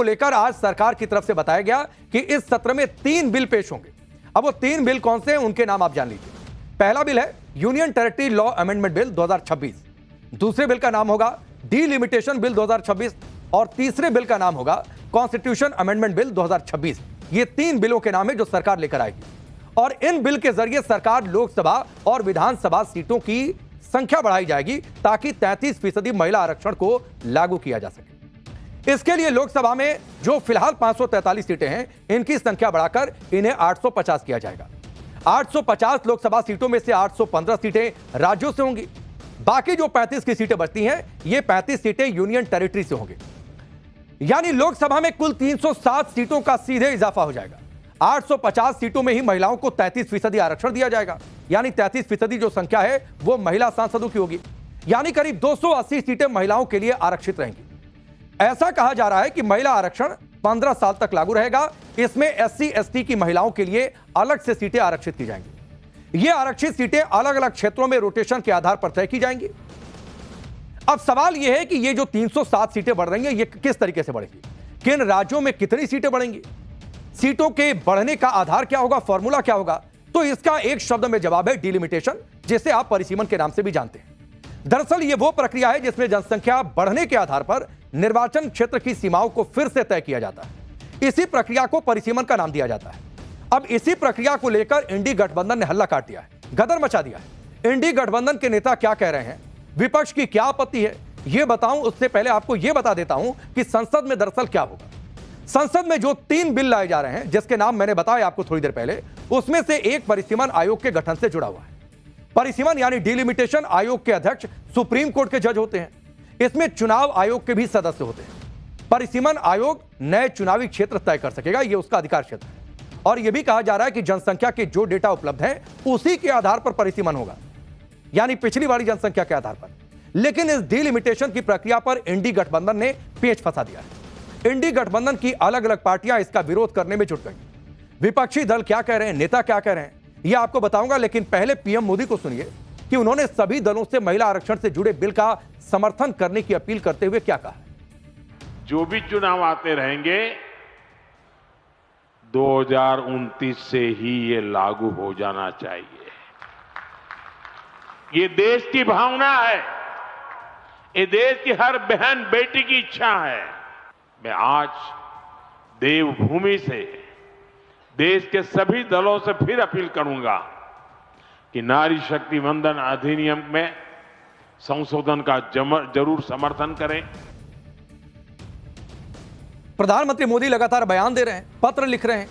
को लेकर आज सरकार की तरफ से बताया गया कि इस सत्र में 3 बिल पेश होंगे। अब वो 3 बिल कौन से हैं उनके नाम आप जान लीजिए। पहला बिल है union territory law amendment bill 2026, दूसरे बिल का नाम होगा डीलिमिटेशन बिल 2026 और तीसरे बिल का नाम होगा कॉन्स्टिट्यूशन अमेंडमेंट बिल 2026। ये 3 बिलों के नाम है जो सरकार लेकर आएगी और इन बिल के जरिए सरकार लोकसभा और विधानसभा सीटों की संख्या बढ़ाई जाएगी ताकि 33% महिला आरक्षण को लागू किया जा सके। इसके लिए लोकसभा में जो फिलहाल 543 सीटें हैं, इनकी संख्या बढ़ाकर इन्हें 850 किया जाएगा। 850 लोकसभा सीटों में से 815 सीटें राज्यों से होंगी। बाकी जो 35 की सीटें बचती हैं, ये 35 सीटें यूनियन टेरिटरी से होंगी। यानी लोकसभा में कुल 307 सीटों का सीधे इजाफा हो जाएगा। 850 सीटों में ही महिलाओं को 33% आरक्षण दिया जाएगा। यानी 33% जो संख्या है वो महिला सांसदों की होगी। यानी करीब 280 सीटें महिलाओं के लिए आरक्षित रहेंगी। ऐसा कहा जा रहा है कि महिला आरक्षण 15 साल तक लागू रहेगा। इसमें SC ST की महिलाओं के लिए अलग से सीटें आरक्षित की जाएंगी। ये आरक्षित सीटें अलग अलग क्षेत्रों में रोटेशन के आधार पर तय की जाएंगी। अब सवाल यह है कि ये जो 307 सीटें बढ़ रही हैं, ये किस तरीके से बढ़ेंगी, किन राज्यों में कितनी सीटें बढ़ेंगी, सीटों के बढ़ने का आधार क्या होगा, फॉर्मूला क्या होगा? तो इसका एक शब्द में जवाब है डिलिमिटेशन, जिसे आप परिसीमन के नाम से भी जानते हैं। दरअसल ये वो प्रक्रिया है जिसमें जनसंख्या बढ़ने के आधार पर निर्वाचन क्षेत्र की सीमाओं को फिर से तय किया जाता है। इसी प्रक्रिया को परिसीमन का नाम दिया जाता है। अब इसी प्रक्रिया को लेकर इंडी गठबंधन ने हल्ला काट दिया है, गदर मचा दिया है। इंडी गठबंधन के नेता क्या कह रहे हैं, विपक्ष की क्या आपत्ति है, यह बताऊं उससे पहले आपको यह बता देता हूं कि संसद में दरअसल क्या होगा। संसद में जो 3 बिल लाए जा रहे हैं, जिसके नाम मैंने बताया आपको थोड़ी देर पहले, उसमें से एक परिसीमन आयोग के गठन से जुड़ा हुआ है। परिसीमन यानी डिलिमिटेशन आयोग के अध्यक्ष सुप्रीम कोर्ट के जज होते हैं। इसमें चुनाव आयोग के भी सदस्य होते हैं। परिसीमन आयोग नए चुनावी क्षेत्र तय कर सकेगा, यह उसका अधिकार क्षेत्र है। और यह भी कहा जा रहा है कि जनसंख्या के जो डेटा उपलब्ध है उसी के आधार पर परिसीमन होगा, यानी पिछली वाली जनसंख्या के आधार पर। लेकिन इस डिलिमिटेशन की प्रक्रिया पर इंडी गठबंधन ने पेच फंसा दिया है। इंडी गठबंधन की अलग अलग पार्टियां इसका विरोध करने में जुट गई। विपक्षी दल क्या कह रहे हैं, नेता क्या कह रहे हैं, यह आपको बताऊंगा। लेकिन पहले पीएम मोदी को सुनिए कि उन्होंने सभी दलों से महिला आरक्षण से जुड़े बिल का समर्थन करने की अपील करते हुए क्या कहा। जो भी चुनाव आते रहेंगे 2029 से ही ये लागू हो जाना चाहिए। ये देश की भावना है, ये देश की हर बहन बेटी की इच्छा है। मैं आज देवभूमि से देश के सभी दलों से फिर अपील करूंगा कि नारी शक्ति वंदन अधिनियम में संशोधन का जरूर समर्थन करें। प्रधानमंत्री मोदी लगातार बयान दे रहे हैं, पत्र लिख रहे हैं,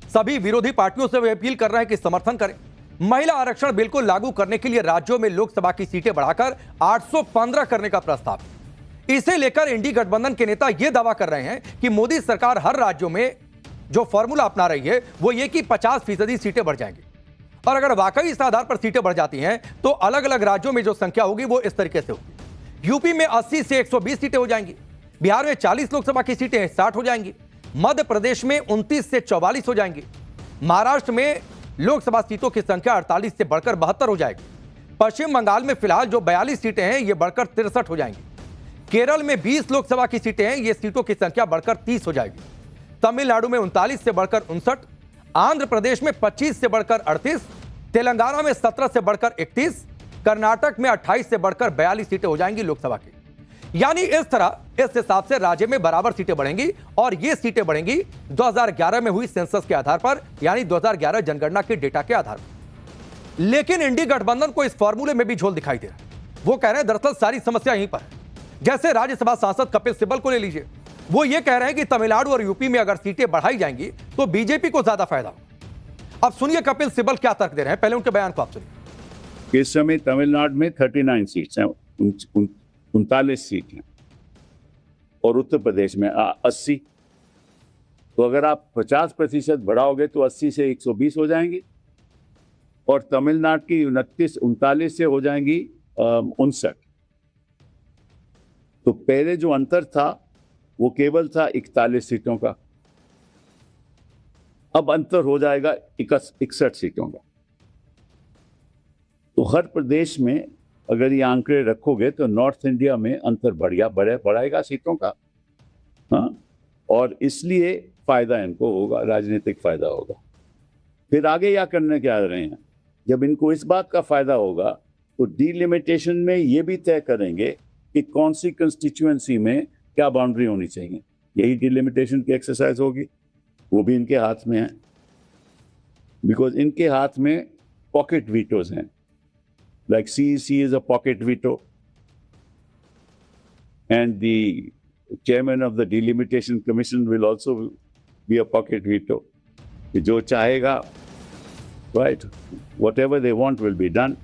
सभी विरोधी पार्टियों से वे अपील कर रहे हैं कि समर्थन करें। महिला आरक्षण बिल को लागू करने के लिए राज्यों में लोकसभा की सीटें बढ़ाकर 815 करने का प्रस्ताव। इसे लेकर इंडी गठबंधन के नेता यह दावा कर रहे हैं कि मोदी सरकार हर राज्यों में जो फॉर्मूला अपना रही है वो ये कि 50% सीटें बढ़ जाएंगी। और अगर वाकई इस आधार पर सीटें बढ़ जाती हैं तो अलग अलग राज्यों में जो संख्या होगी वो इस तरीके से होगी। यूपी में 80 से 120 सीटें हो जाएंगी, बिहार में 40 लोकसभा की सीटें 60 हो जाएंगी, मध्य प्रदेश में 29 से 44 हो जाएंगी, महाराष्ट्र में लोकसभा सीटों की संख्या 48 से बढ़कर 72 हो जाएगी, पश्चिम बंगाल में फिलहाल जो 42 सीटें हैं ये बढ़कर 63 हो जाएंगी, केरल में 20 लोकसभा की सीटें हैं, ये सीटों की संख्या बढ़कर 30 हो जाएगी, तमिलनाडु में 39 से बढ़कर 59, आंध्र प्रदेश में 25 से बढ़कर 38, तेलंगाना में 17 से बढ़कर 31, कर्नाटक में 28 से बढ़कर 42 सीटें हो जाएंगी लोकसभा की। यानी इस तरह इस हिसाब से राज्य में बराबर सीटें बढ़ेंगी और ये सीटें बढ़ेंगी 2011 में हुई सेंसस के आधार पर, यानी 2011 जनगणना के डेटा के आधार पर। लेकिन इंडी गठबंधन को इस फॉर्मूले में भी झोल दिखाई दे रहा है। वो कह रहे हैं दरअसल सारी समस्या यहीं पर है। जैसे राज्यसभा सांसद कपिल सिब्बल को ले लीजिए, वो ये कह रहे हैं कि तमिलनाडु और यूपी में अगर सीटें बढ़ाई जाएंगी तो बीजेपी को ज्यादा फायदा होगा। अब सुनिए कपिल सिब्बल क्या तर्क दे रहे हैं, पहले उनके बयान को आप सुनिए। इस समय तमिलनाडु में 39 सीट्स हैं, 39 सीट हैं और उत्तर प्रदेश में 80। तो अगर आप 50% बढ़ाओगे तो 80 से 120 हो जाएंगी और तमिलनाडु की 39 से हो जाएंगी 59। तो पहले जो अंतर था वो केवल था 41 सीटों का, अब अंतर हो जाएगा 61 सीटों का। तो हर प्रदेश में अगर ये आंकड़े रखोगे तो नॉर्थ इंडिया में अंतर बढ़ाएगा सीटों का। हाँ, और इसलिए फायदा इनको होगा, राजनीतिक फायदा होगा। फिर आगे क्या करने क्या रहे हैं, जब इनको इस बात का फायदा होगा तो डिलिमिटेशन में ये भी तय करेंगे कि कौन सी कंस्टिट्यूएंसी में क्या बाउंड्री होनी चाहिए। यही डिलिमिटेशन की एक्सरसाइज होगी, वो भी इनके हाथ में है, बिकॉज इनके हाथ में पॉकेट वीटोज हैं, like CEC is a pocket veto and the chairman of the delimitation commission will also be a pocket veto, कि जो चाहेगा, right, whatever they want will be done.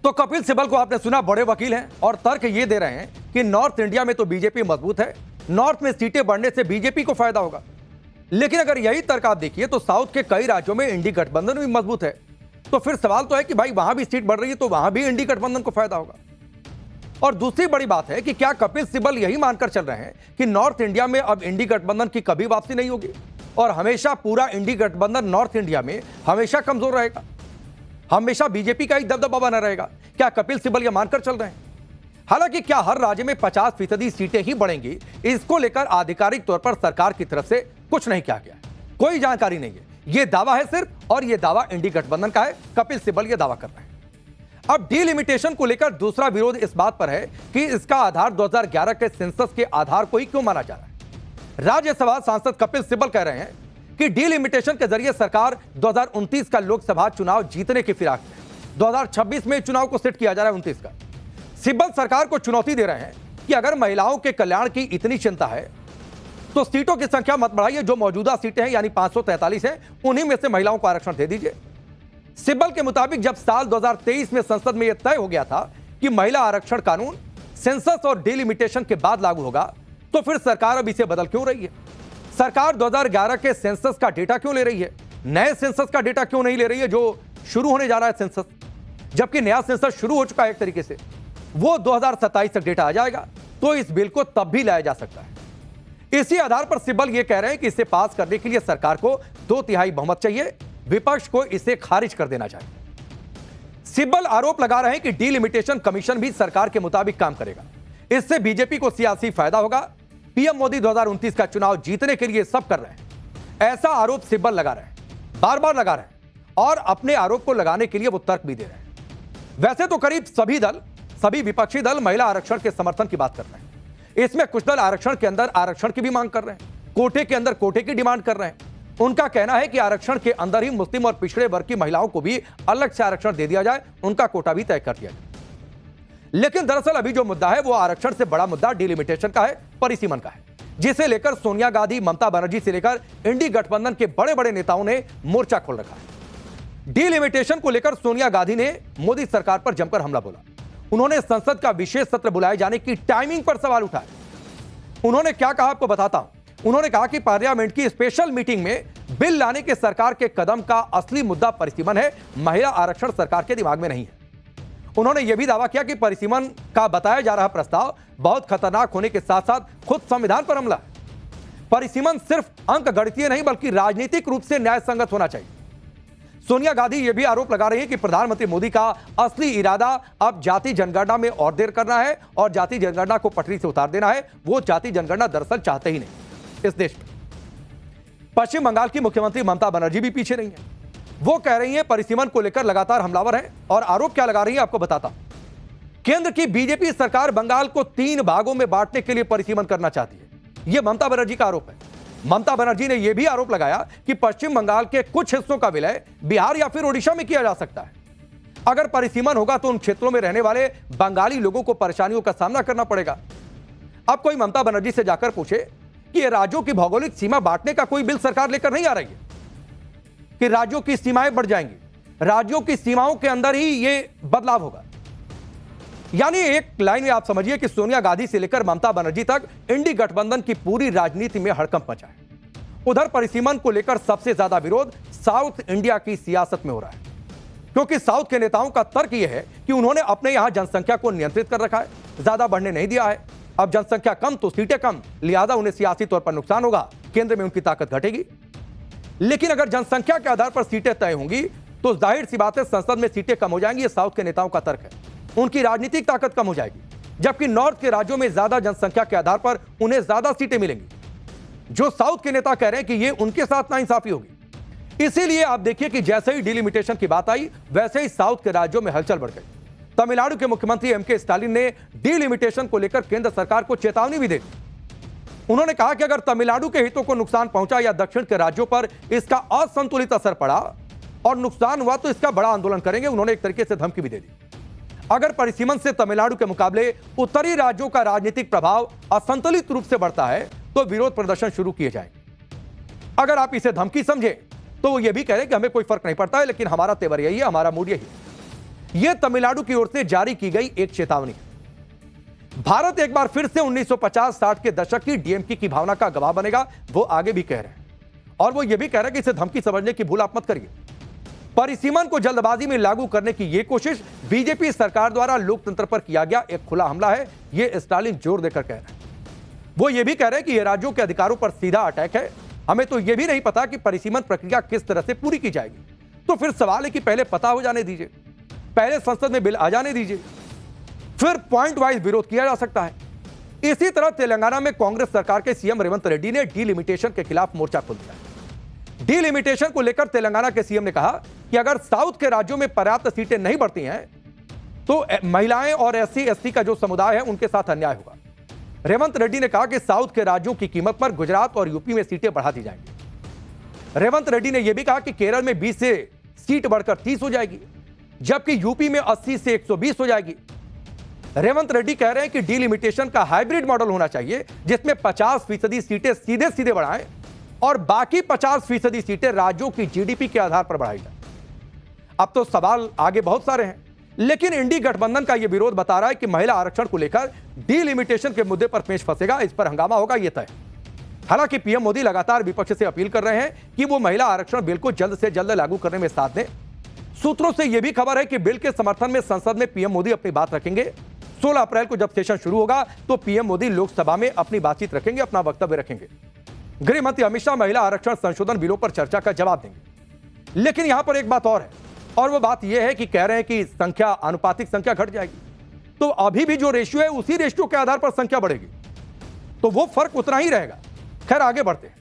तो कपिल सिब्बल को आपने सुना, बड़े वकील हैं और तर्क ये दे रहे हैं कि नॉर्थ इंडिया में तो बीजेपी मजबूत है, नॉर्थ में सीटें बढ़ने से बीजेपी को फायदा होगा। लेकिन अगर यही तर्क आप देखिए तो साउथ के कई राज्यों में इंडी गठबंधन भी मजबूत है, तो फिर सवाल तो है कि भाई वहां भी सीट बढ़ रही है तो वहां भी इंडी गठबंधन को फायदा होगा। और दूसरी बड़ी बात है कि क्या कपिल सिब्बल यही मानकर चल रहे हैं कि नॉर्थ इंडिया में अब इंडी गठबंधन की कभी वापसी नहीं होगी और हमेशा पूरा इंडी गठबंधन नॉर्थ इंडिया में हमेशा कमजोर रहेगा, हमेशा बीजेपी का ही दबदबा बना रहेगा? क्या कपिल सिब्बल यह मानकर चल रहे हैं? हालांकि क्या हर राज्य में 50% सीटें ही बढ़ेंगी, इसको लेकर आधिकारिक तौर पर सरकार की तरफ से कुछ नहीं किया गया, कोई जानकारी नहीं है। यह दावा है सिर्फ, और यह दावा इंडी गठबंधन का है। कपिल सिब्बल यह दावा कर रहे हैं। अब डीलिमिटेशन को लेकर दूसरा विरोध इस बात पर है कि इसका आधार 2011 के सेंसस के आधार को ही क्यों माना जा रहा है। राज्यसभा सांसद कपिल सिब्बल कह रहे हैं कि डीलिमिटेशन के जरिए सरकार 2029 का लोकसभा चुनाव जीतने की फिराक में 2026 में चुनाव को सेट किया जा रहा है 29 का। सिब्बल सरकार को चुनौती दे रहे हैं कि अगर महिलाओं के कल्याण की इतनी चिंता है तो सीटों की संख्या मत बढ़ाइए, जो मौजूदा सीटें हैं यानी 543 हैं, उन्हीं में से महिलाओं को आरक्षण दे दीजिए। सिब्बल के मुताबिक जब साल 2023 में संसद में यह तय हो गया था कि महिला आरक्षण कानून सेंसस और डिलिमिटेशन के बाद लागू होगा, तो फिर सरकार अब इसे बदल क्यों रही है? सरकार 2011 के सेंसस का डेटा क्यों ले रही है, नए सेंसस का डेटा क्यों नहीं ले रही है जो शुरू होने जा रहा है सेंसस, जबकि नया सेंसस शुरू हो चुका है एक तरीके से, वो 2027 तक डेटा आ जाएगा, तो इस बिल को तब भी लाया जा सकता है। इसी आधार पर सिब्बल यह कह रहे हैं कि इसे पास करने के लिए सरकार को 2/3 बहुमत चाहिए, विपक्ष को इसे खारिज कर देना चाहिए। सिब्बल आरोप लगा रहे हैं कि डीलिमिटेशन कमीशन भी सरकार के मुताबिक काम करेगा, इससे बीजेपी को सियासी फायदा होगा। पीएम मोदी 2029 का चुनाव जीतने के लिए सब कर रहे हैं, ऐसा आरोप सिब्बल लगा रहे हैं, बार बार लगा रहे हैं, और अपने आरोप को लगाने के लिए वो तर्क भी दे रहे हैं। वैसे तो करीब सभी विपक्षी दल महिला आरक्षण के समर्थन की बात कर रहे हैं। इसमें कुछ दल आरक्षण के अंदर आरक्षण की भी मांग कर रहे हैं, कोटे के अंदर कोटे की डिमांड कर रहे हैं। उनका कहना है कि आरक्षण के अंदर ही मुस्लिम और पिछड़े वर्ग की महिलाओं को भी अलग से आरक्षण दे दिया जाए, उनका कोटा भी तय कर दिया जाए। लेकिन दरअसल अभी जो मुद्दा है वो आरक्षण से बड़ा मुद्दा डीलिमिटेशन का है, परिसीमन का है, जिसे लेकर सोनिया गांधी, ममता बनर्जी से लेकर इंडी गठबंधन के बड़े बड़े नेताओं ने मोर्चा खोल रखा है। डीलिमिटेशन को लेकर सोनिया गांधी ने मोदी सरकार पर जमकर हमला बोला। उन्होंने संसद का विशेष सत्र बुलाए जाने की टाइमिंग पर सवाल उठाए। उन्होंने क्या कहा आपको बताता हूं। उन्होंने कहा कि पार्लियामेंट की स्पेशल मीटिंग में बिल लाने के सरकार के कदम का असली मुद्दा परिसीमन है, महिला आरक्षण सरकार के दिमाग में नहीं है। उन्होंने यह भी दावा किया कि परिसीमन का बताया जा रहा प्रस्ताव बहुत खतरनाक होने के साथ साथ खुद संविधान पर हमला है। परिसीमन सिर्फ अंक गणितीय नहीं बल्कि राजनीतिक रूप से न्याय संगत होना चाहिए। सोनिया गांधी यह भी आरोप लगा रही है कि प्रधानमंत्री मोदी का असली इरादा अब जाति जनगणना में और देर करना है और जाति जनगणना को पटरी से उतार देना है। वो जाति जनगणना दरअसल चाहते ही नहीं इस देश में। पश्चिम बंगाल की मुख्यमंत्री ममता बनर्जी भी पीछे नहीं है। वो कह रही है परिसीमन को लेकर लगातार हमलावर है, और आरोप क्या लगा रही है आपको बताता हूं। केंद्र की बीजेपी सरकार बंगाल को 3 भागों में बांटने के लिए परिसीमन करना चाहती है, यह ममता बनर्जी का आरोप है। ममता बनर्जी ने यह भी आरोप लगाया कि पश्चिम बंगाल के कुछ हिस्सों का विलय बिहार या फिर ओडिशा में किया जा सकता है। अगर परिसीमन होगा तो उन क्षेत्रों में रहने वाले बंगाली लोगों को परेशानियों का सामना करना पड़ेगा। अब कोई ममता बनर्जी से जाकर पूछे कि ये राज्यों की भौगोलिक सीमा बांटने का कोई बिल सरकार लेकर नहीं आ रही है कि राज्यों की सीमाएं बढ़ जाएंगी, राज्यों की सीमाओं के अंदर ही ये बदलाव होगा। यानी एक लाइन में आप समझिए कि सोनिया गांधी से लेकर ममता बनर्जी तक इंडी गठबंधन की पूरी राजनीति में हड़कंप मचा है। उधर परिसीमन को लेकर सबसे ज्यादा विरोध साउथ इंडिया की सियासत में हो रहा है, क्योंकि साउथ के नेताओं का तर्क यह है कि उन्होंने अपने यहां जनसंख्या को नियंत्रित कर रखा है, ज्यादा बढ़ने नहीं दिया है। अब जनसंख्या कम तो सीटें कम, लिहाजा उन्हें सियासी तौर पर नुकसान होगा, केंद्र में उनकी ताकत घटेगी। लेकिन अगर जनसंख्या के आधार पर सीटें तय होंगी तो जाहिर सी बात है संसद में सीटें कम हो जाएंगी। ये साउथ के नेताओं का तर्क है, उनकी राजनीतिक ताकत कम हो जाएगी। जबकि नॉर्थ के राज्यों में ज्यादा जनसंख्या के आधार पर उन्हें ज्यादा सीटें मिलेंगी। जो साउथ के नेता कह रहे हैं कि यह उनके साथ नाइंसाफी होगी। इसीलिए आप देखिए कि जैसे ही डिलिमिटेशन की बात आई, वैसे ही साउथ के राज्यों में हलचल बढ़ गई। तमिलनाडु के मुख्यमंत्री एमके स्टालिन ने डिलिमिटेशन को लेकर केंद्र सरकार को चेतावनी भी दे दी। उन्होंने कहा कि अगर तमिलनाडु के हितों को नुकसान पहुंचा या दक्षिण के राज्यों पर इसका असंतुलित असर पड़ा और नुकसान हुआ तो इसका बड़ा आंदोलन करेंगे। उन्होंने एक तरीके से धमकी भी दे दी। अगर परिसीमन से तमिलनाडु के मुकाबले उत्तरी राज्यों का राजनीतिक प्रभाव असंतुलित रूप से बढ़ता है तो विरोध प्रदर्शन शुरू किए जाएंगे। अगर आप इसे धमकी समझे तो वो ये भी कह रहे कि हमें कोई फर्क नहीं पड़ता है, लेकिन हमारा तेवर यही है, हमारा मूड यही है। यह तमिलनाडु की ओर से जारी की गई एक चेतावनी है। भारत एक बार फिर से 1950-60 के दशक की डीएमके की भावना का गवाह बनेगा, वो आगे भी कह रहे हैं। और वो ये भी कह रहे हैं कि इसे धमकी समझने की भूल आप मत करिए। परिसीमन को जल्दबाजी में लागू करने की यह कोशिश बीजेपी सरकार द्वारा लोकतंत्र पर किया गया एक खुला हमला है, यह स्टालिन जोर देकर कह रहे हैं। वो ये भी कह रहे हैं कि यह राज्यों के अधिकारों पर सीधा अटैक है। हमें तो यह भी नहीं पता कि परिसीमन प्रक्रिया किस तरह से पूरी की जाएगी। तो फिर सवाल है कि पहले पता हो जाने दीजिए, पहले संसद में बिल आ जाने दीजिए, फिर पॉइंट वाइज विरोध किया जा सकता है। इसी तरह तेलंगाना में कांग्रेस सरकार के सीएम रेवंत रेड्डी ने डिलिमिटेशन के खिलाफ मोर्चा खोल दिया। डिलिमिटेशन को लेकर तेलंगाना के सीएम ने कहा कि अगर साउथ के राज्यों में पर्याप्त सीटें नहीं बढ़ती हैं तो महिलाएं और एससी एसटी का जो समुदाय है उनके साथ अन्याय होगा। रेवंत रेड्डी ने कहा कि साउथ के राज्यों की कीमत पर गुजरात और यूपी में सीटें बढ़ा दी जाएंगी। रेवंत रेड्डी ने यह भी कहा कि केरल में 20 से सीट बढ़कर 30 हो जाएगी, जबकि यूपी में 80 से 120 हो जाएगी। रेवंत रेड्डी कह रहे हैं कि डिलिमिटेशन का हाइब्रिड मॉडल होना चाहिए, जिसमें 50% सीटें सीधे सीधे बढ़ाएं और बाकी 50% सीटें राज्यों की जीडीपी के आधार पर बढ़ाई जाए। अब तो सवाल आगे बहुत सारे हैं, लेकिन इंडी गठबंधन का यह विरोध बता रहा है कि महिला आरक्षण को लेकर डिलिमिटेशन के मुद्दे पर पेच फंसेगा, इस पर हंगामा होगा, यह तय। हालांकि पीएम मोदी लगातार विपक्ष से अपील कर रहे हैं कि वो महिला आरक्षण बिल को जल्द से जल्द लागू करने में साथ दें। सूत्रों से यह भी खबर है कि बिल के समर्थन में संसद में पीएम मोदी अपनी बात रखेंगे। 16 अप्रैल को जब सेशन शुरू होगा तो पीएम मोदी लोकसभा में अपनी बातचीत रखेंगे, अपना वक्तव्य रखेंगे। गृह मंत्री अमित शाह महिला आरक्षण संशोधन बिलों पर चर्चा का जवाब देंगे। लेकिन यहां पर एक बात और है, और वो बात यह है कि कह रहे हैं कि संख्या, आनुपातिक संख्या घट जाएगी, तो अभी भी जो रेशियो है उसी रेशियो के आधार पर संख्या बढ़ेगी, तो वो फर्क उतना ही रहेगा। खैर आगे बढ़ते हैं।